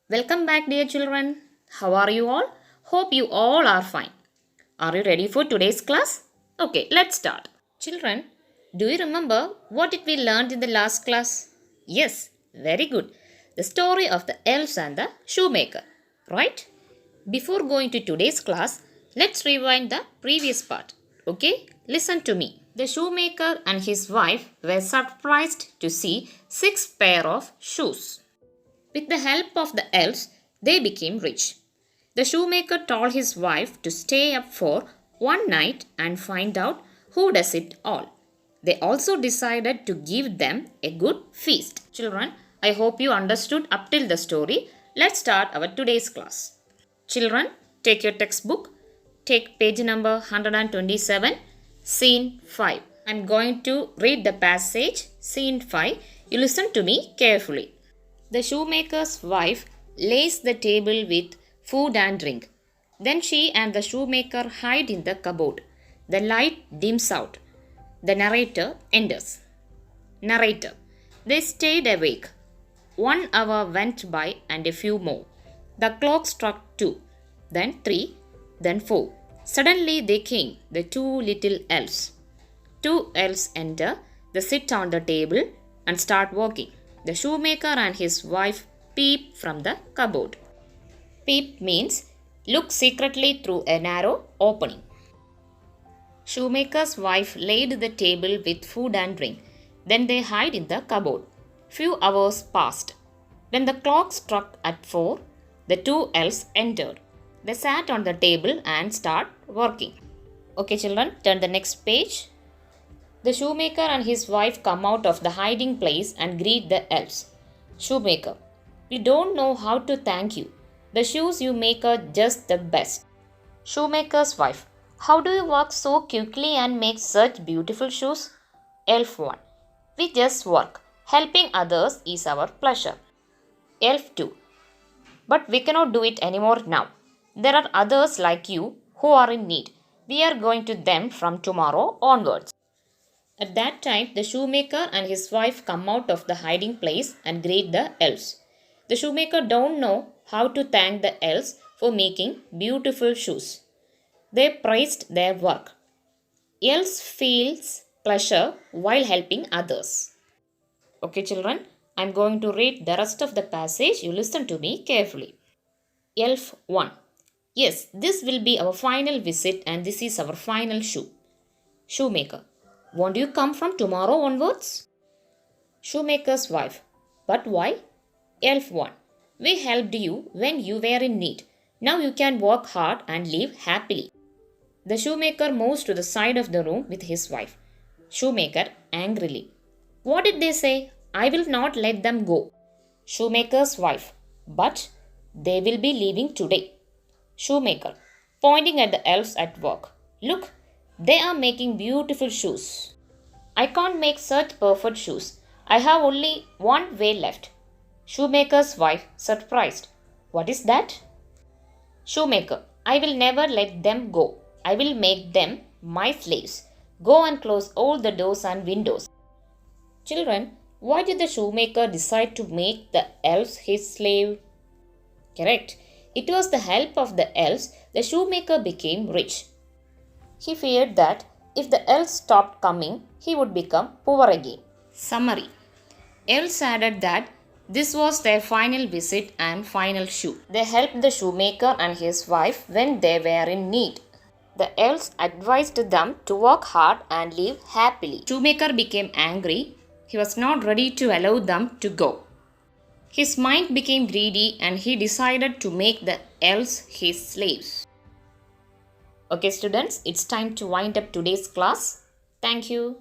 Welcome back, dear children. How are you all? Hope you all are fine. Are you ready for today's class? Okay, let's start. Children, do you remember what did we learned in the last class? Yes, very good. The story of the elves and the shoemaker, right? Before going to today's class, let's rewind the previous part. Okay, listen to me. The shoemaker and his wife were surprised to see 6 pair of shoes. With the help of the elves, they became rich. The shoemaker told his wife to stay up for one night and find out who does it all. They also decided to give them a good feast. Children, I hope you understood up till the story. Let's start our today's class. Children, take your textbook. Take page number 127, scene 5. I'm going to read the passage, scene 5. You listen to me carefully. The shoemaker's wife lays the table with food and drink. Then she and the shoemaker hide in the cupboard. The light dims out. The narrator enters. Narrator. They stayed awake. 1 hour went by and a few more. The clock struck 2, then 3, then 4. Suddenly they came, the 2 little elves. 2 elves enter, they sit on the table and start walking. The shoemaker and his wife peep from the cupboard. Peep means look secretly through a narrow opening. Shoemaker's wife laid the table with food and drink. Then they hide in the cupboard. Few hours passed. When the clock struck at 4, the 2 elves entered. They sat on the table and start working. Okay, children, turn the next page. The shoemaker and his wife come out of the hiding place and greet the elves. Shoemaker, we don't know how to thank you. The shoes you make are just the best. Shoemaker's wife, how do you work so quickly and make such beautiful shoes? Elf 1, we just work. Helping others is our pleasure. Elf 2, but we cannot do it anymore now. There are others like you who are in need. We are going to them from tomorrow onwards. At that time, the shoemaker and his wife come out of the hiding place and greet the elves. The shoemaker don't know how to thank the elves for making beautiful shoes. They praised their work. Elves feels pleasure while helping others. Okay, children, I'm going to read the rest of the passage. You listen to me carefully. Elf 1. Yes, this will be our final visit and this is our final shoe. Shoemaker. Won't you come from tomorrow onwards? Shoemaker's wife. But why? Elf 1. We helped you when you were in need. Now you can work hard and live happily. The shoemaker moves to the side of the room with his wife. Shoemaker angrily. What did they say? I will not let them go. Shoemaker's wife. But they will be leaving today. Shoemaker, pointing at the elves at work. Look, they are making beautiful shoes. I can't make such perfect shoes. I have only one way left. Shoemaker's wife, surprised. What is that? Shoemaker, I will never let them go. I will make them my slaves. Go and close all the doors and windows. Children, why did the shoemaker decide to make the elves his slave? Correct. It was the help of the elves the shoemaker became rich. He feared that if the elves stopped coming, he would become poor again. Summary. Elves added that this was their final visit and final shoe. They helped the shoemaker and his wife when they were in need. The elves advised them to work hard and live happily. Shoemaker became angry. He was not ready to allow them to go. His mind became greedy and he decided to make the elves his slaves. Okay, students, it's time to wind up today's class. Thank you.